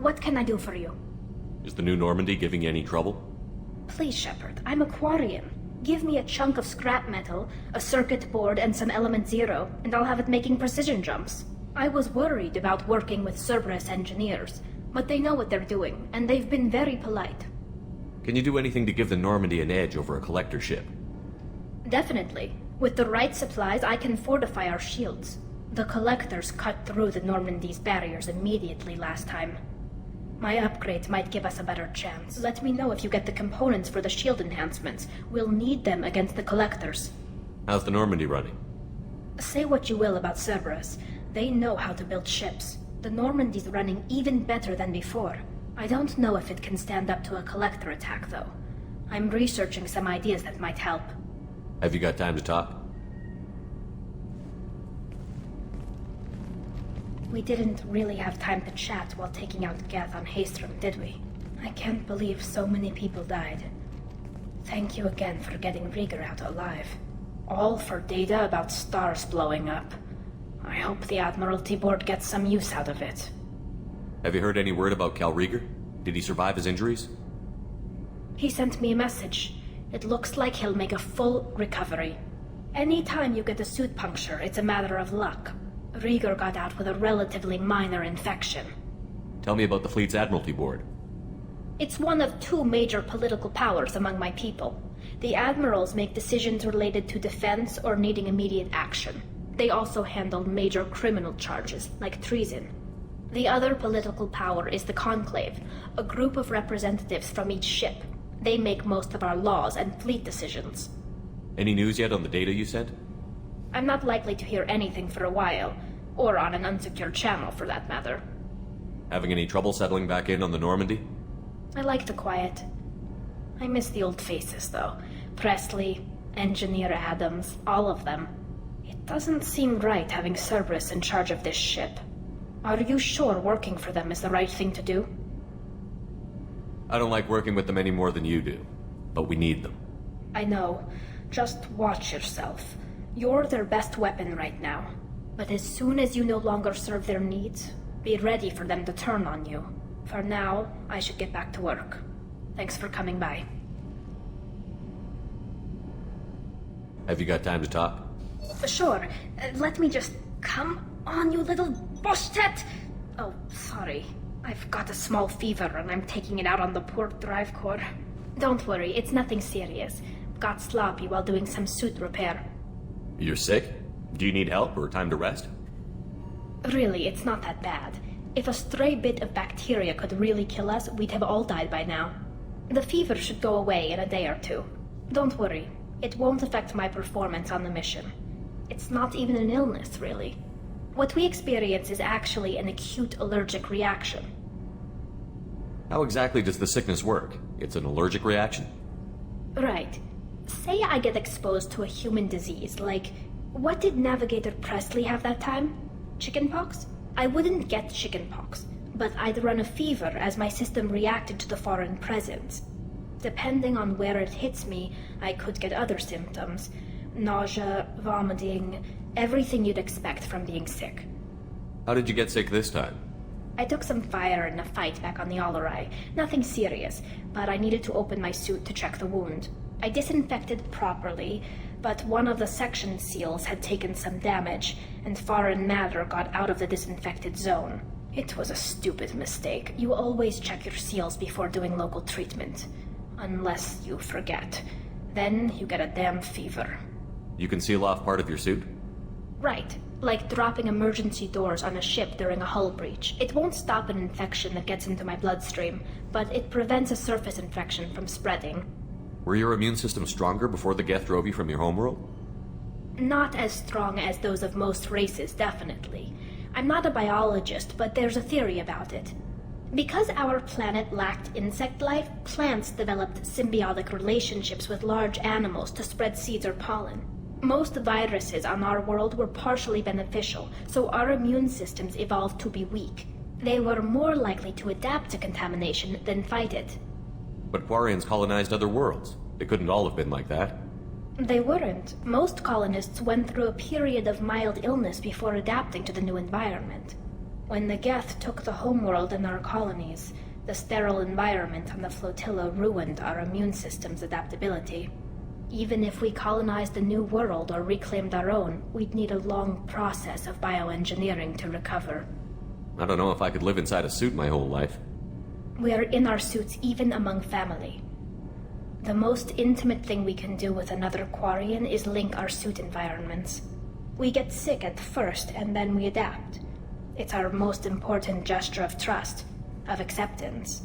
What can I do for you? Is the new Normandy giving you any trouble? Please, Shepard, I'm a Quarian. Give me a chunk of scrap metal, a circuit board, and some element zero, and I'll have it making precision jumps. I was worried about working with Cerberus engineers, but they know what they're doing, and they've been very polite. Can you do anything to give the Normandy an edge over a collector ship? Definitely. With the right supplies, I can fortify our shields. The collectors cut through the Normandy's barriers immediately last time. My upgrade might give us a better chance. Let me know if you get the components for the shield enhancements. We'll need them against the collectors. How's the Normandy running? Say what you will about Cerberus. They know how to build ships. The Normandy's running even better than before. I don't know if it can stand up to a collector attack, though. I'm researching some ideas that might help. Have you got time to talk? We didn't really have time to chat while taking out Geth on Haestrom, did we? I can't believe so many people died. Thank you again for getting Rieger out alive. All for data about stars blowing up. I hope the Admiralty Board gets some use out of it. Have you heard any word about Cal Rieger? Did he survive his injuries? He sent me a message. It looks like he'll make a full recovery. Anytime you get a suit puncture, it's a matter of luck. Rieger got out with a relatively minor infection. Tell me about the fleet's Admiralty Board. It's one of two major political powers among my people. The admirals make decisions related to defense or needing immediate action. They also handle major criminal charges, like treason. The other political power is the Conclave, a group of representatives from each ship. They make most of our laws and fleet decisions. Any news yet on the data you sent? I'm not likely to hear anything for a while, or on an unsecured channel for that matter. Having any trouble settling back in on the Normandy? I like the quiet. I miss the old faces, though. Presley, Engineer Adams, all of them. It doesn't seem right having Cerberus in charge of this ship. Are you sure working for them is the right thing to do? I don't like working with them any more than you do, but we need them. I know. Just watch yourself. You're their best weapon right now. But as soon as you no longer serve their needs, be ready for them to turn on you. For now, I should get back to work. Thanks for coming by. Have you got time to talk? Sure. Let me just... Come on, you little boshtet! Oh, sorry. I've got a small fever and I'm taking it out on the poor drive core. Don't worry, it's nothing serious. Got sloppy while doing some suit repair. You're sick? Do you need help or time to rest? Really, it's not that bad. If a stray bit of bacteria could really kill us, we'd have all died by now. The fever should go away in a day or two. Don't worry, it won't affect my performance on the mission. It's not even an illness, really. What we experience is actually an acute allergic reaction. How exactly does the sickness work? It's an allergic reaction? Right. Say I get exposed to a human disease, like... What did Navigator Presley have that time? Chickenpox? I wouldn't get chickenpox, but I'd run a fever as my system reacted to the foreign presence. Depending on where it hits me, I could get other symptoms. Nausea, vomiting, everything you'd expect from being sick. How did you get sick this time? I took some fire in a fight back on the Olorai. Nothing serious, but I needed to open my suit to check the wound. I disinfected properly, but one of the section seals had taken some damage, and foreign matter got out of the disinfected zone. It was a stupid mistake. You always check your seals before doing local treatment. Unless you forget. Then you get a damn fever. You can seal off part of your suit? Right. Like dropping emergency doors on a ship during a hull breach. It won't stop an infection that gets into my bloodstream, but it prevents a surface infection from spreading. Were your immune system stronger before the Geth drove you from your homeworld? Not as strong as those of most races, definitely. I'm not a biologist, but there's a theory about it. Because our planet lacked insect life, plants developed symbiotic relationships with large animals to spread seeds or pollen. Most viruses on our world were partially beneficial, so our immune systems evolved to be weak. They were more likely to adapt to contamination than fight it. But Quarians colonized other worlds. They couldn't all have been like that. They weren't. Most colonists went through a period of mild illness before adapting to the new environment. When the Geth took the homeworld and our colonies, the sterile environment on the flotilla ruined our immune system's adaptability. Even if we colonized a new world or reclaimed our own, we'd need a long process of bioengineering to recover. I don't know if I could live inside a suit my whole life. We are in our suits even among family. The most intimate thing we can do with another Quarian is link our suit environments. We get sick at first, and then we adapt. It's our most important gesture of trust, of acceptance.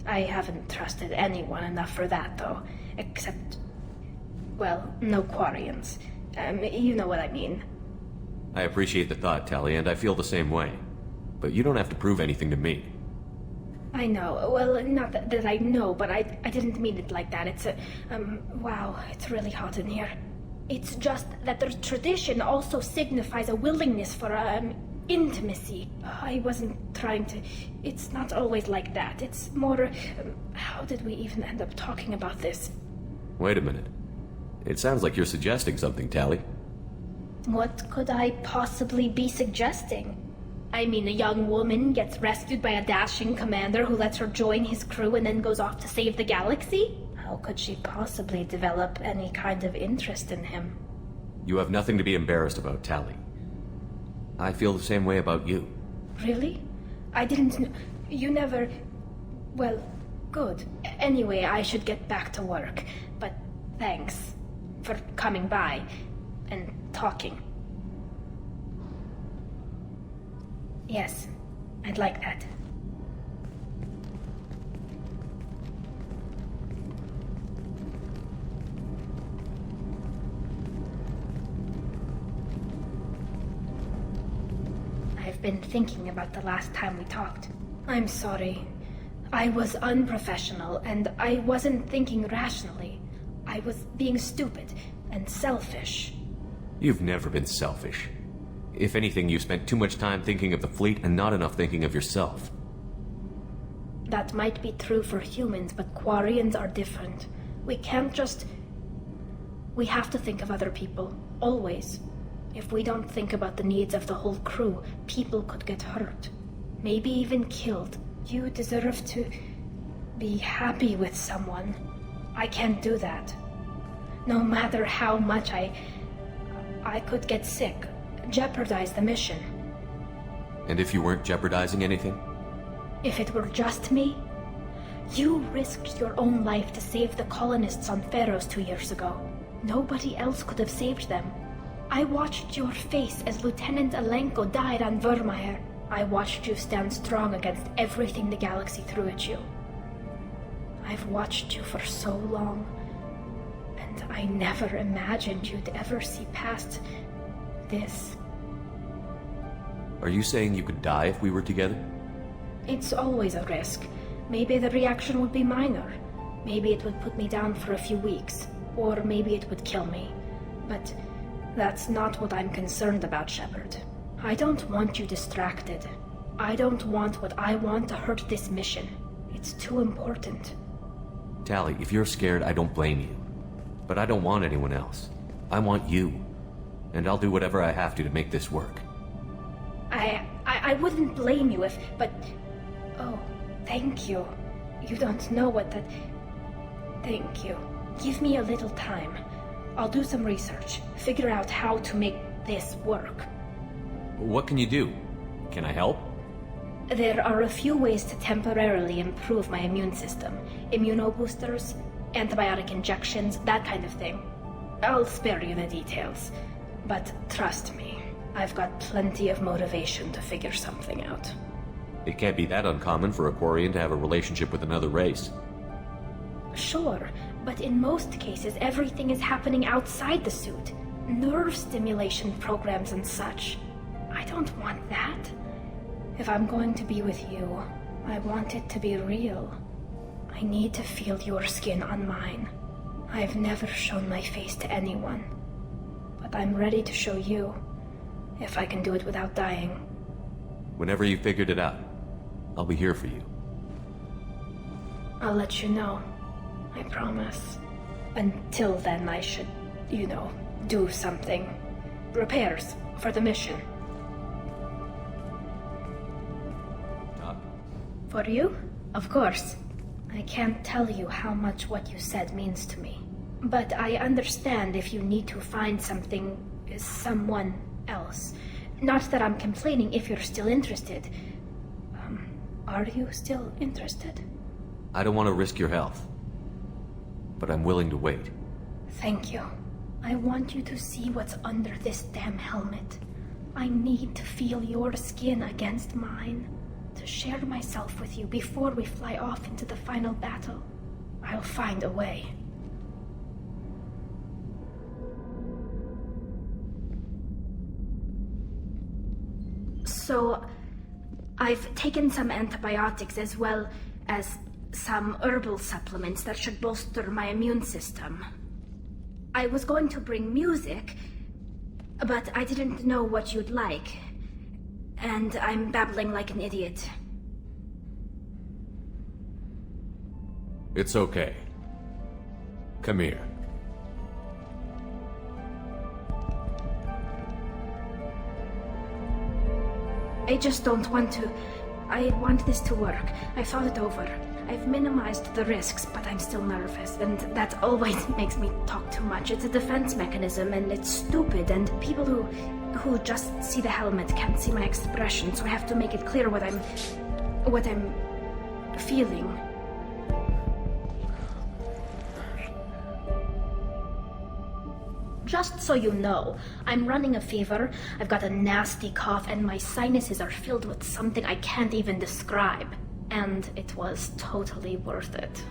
I haven't trusted anyone enough for that, though, except... well, no Quarians. You know what I mean. I appreciate the thought, Tali, and I feel the same way. But you don't have to prove anything to me. I know. Well, not that I know, but I didn't mean it like that. It's wow, it's really hot in here. It's just that the tradition also signifies a willingness for, intimacy. I wasn't trying to... It's not always like that. It's more... how did we even end up talking about this? Wait a minute. It sounds like you're suggesting something, Tali. What could I possibly be suggesting? I mean, a young woman gets rescued by a dashing commander who lets her join his crew and then goes off to save the galaxy? How could she possibly develop any kind of interest in him? You have nothing to be embarrassed about, Tali. I feel the same way about you. Really? I didn't know... You never... Well, good. Anyway, I should get back to work. But thanks for coming by and talking. Yes, I'd like that. I've been thinking about the last time we talked. I'm sorry. I was unprofessional, and I wasn't thinking rationally. I was being stupid and selfish. You've never been selfish. If anything, you spent too much time thinking of the fleet and not enough thinking of yourself. That might be true for humans, but Quarians are different. We can't just... We have to think of other people, always. If we don't think about the needs of the whole crew, people could get hurt. Maybe even killed. You deserve to be happy with someone. I can't do that. No matter how much I could get sick, jeopardize the mission. And if you weren't jeopardizing anything? If it were just me? You risked your own life to save the colonists on Pharaohs 2 years ago. Nobody else could have saved them. I watched your face as Lieutenant Alenko died on Vermeer. I watched you stand strong against everything the galaxy threw at you. I've watched you for so long, and I never imagined you'd ever see past this. Are you saying you could die if we were together? It's always a risk. Maybe the reaction would be minor. Maybe it would put me down for a few weeks, or maybe it would kill me. But that's not what I'm concerned about, Shepard. I don't want you distracted. I don't want what I want to hurt this mission. It's too important. Tali, if you're scared, I don't blame you. But I don't want anyone else. I want you. And I'll do whatever I have to make this work. I wouldn't blame you if... But... Oh, thank you. You don't know what that... Thank you. Give me a little time. I'll do some research. Figure out how to make this work. What can you do? Can I help? There are a few ways to temporarily improve my immune system. Immunoboosters, antibiotic injections, that kind of thing. I'll spare you the details. But trust me, I've got plenty of motivation to figure something out. It can't be that uncommon for a Quarian to have a relationship with another race. Sure, but in most cases everything is happening outside the suit. Nerve stimulation programs and such. I don't want that. If I'm going to be with you, I want it to be real. I need to feel your skin on mine. I've never shown my face to anyone. But I'm ready to show you, if I can do it without dying. Whenever you figured it out, I'll be here for you. I'll let you know. I promise. Until then, I should, do something. Repairs for the mission. For you? Of course. I can't tell you how much what you said means to me. But I understand if you need to find someone else. Not that I'm complaining if you're still interested. Are you still interested? I don't want to risk your health. But I'm willing to wait. Thank you. I want you to see what's under this damn helmet. I need to feel your skin against mine. To share myself with you before we fly off into the final battle. I'll find a way. So, I've taken some antibiotics as well as some herbal supplements that should bolster my immune system. I was going to bring music, but I didn't know what you'd like. And I'm babbling like an idiot. It's okay. Come here. I just don't want to. I want this to work. I've thought it over. I've minimized the risks, but I'm still nervous, and that always makes me talk too much. It's a defense mechanism, and it's stupid, and people who just see the helmet can't see my expression, so I have to make it clear what I'm feeling. Just so you know, I'm running a fever, I've got a nasty cough, and my sinuses are filled with something I can't even describe. And it was totally worth it.